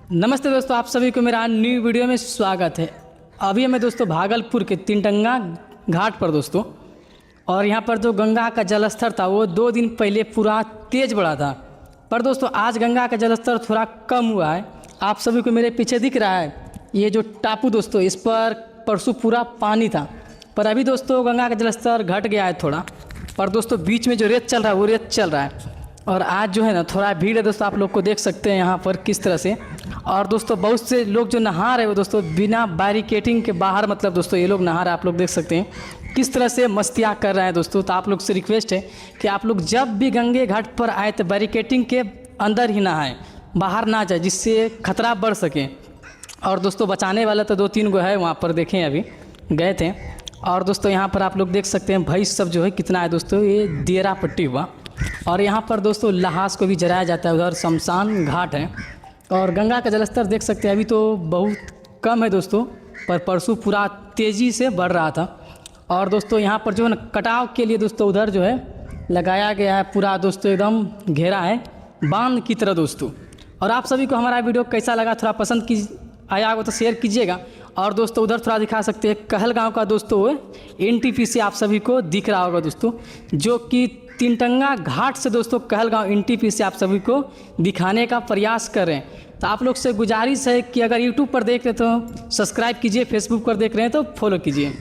नमस्ते दोस्तों, आप सभी को मेरा न्यू वीडियो में स्वागत है। अभी हमें दोस्तों भागलपुर के तीनटंगा घाट पर दोस्तों, और यहाँ पर जो गंगा का जलस्तर था वो 2 दिन पहले पूरा तेज बढ़ा था, पर दोस्तों आज गंगा का जलस्तर थोड़ा कम हुआ है। आप सभी को मेरे पीछे दिख रहा है ये जो टापू दोस्तों, इस पर परसों पूरा पानी था, पर अभी दोस्तों गंगा का जलस्तर घट गया है थोड़ा। पर दोस्तों बीच में जो रेत चल रहा है वो रेत चल रहा है, और आज जो है ना थोड़ा भीड़ है दोस्तों, आप लोग को देख सकते हैं यहाँ पर किस तरह से। और दोस्तों बहुत से लोग जो नहा रहे हो दोस्तों बिना बैरिकेटिंग के बाहर, मतलब दोस्तों ये लोग नहा रहे हैं, आप लोग देख सकते हैं किस तरह से मस्तियाँ कर रहे हैं दोस्तों। तो आप लोग से रिक्वेस्ट है कि आप लोग जब भी गंगे घाट पर आए तो बैरिकेटिंग के अंदर ही नहाएं, बाहर ना जाए, जिससे खतरा बढ़ सके। और दोस्तों बचाने वाला तो 2-3 गो है वहाँ पर, देखें अभी गए थे। और दोस्तों यहाँ पर आप लोग देख सकते हैं भैंस सब जो है कितना है दोस्तों, ये देरा पट्टी हुआ। और यहाँ पर दोस्तों लहास को भी जलाया जाता है, उधर शमशान घाट है। और गंगा का जलस्तर देख सकते हैं अभी तो बहुत कम है दोस्तों, पर परसों पूरा तेज़ी से बढ़ रहा था। और दोस्तों यहाँ पर जो है ना कटाव के लिए दोस्तों उधर जो है लगाया गया है पूरा दोस्तों, एकदम घेरा है बांध की तरह दोस्तों। और आप सभी को हमारा वीडियो कैसा लगा, थोड़ा पसंद की आया होगा तो शेयर कीजिएगा। और दोस्तों उधर थोड़ा दिखा सकते हैं कहलगांव का दोस्तों NTPC आप सभी को दिख रहा होगा दोस्तों, जो कि तीनटंगा घाट से दोस्तों कहलगांव NTPC आप सभी को दिखाने का प्रयास कर रहे हैं। तो आप लोग से गुजारिश है कि अगर YouTube पर देख रहे तो सब्सक्राइब कीजिए, फेसबुक पर देख रहे हैं तो फॉलो कीजिए।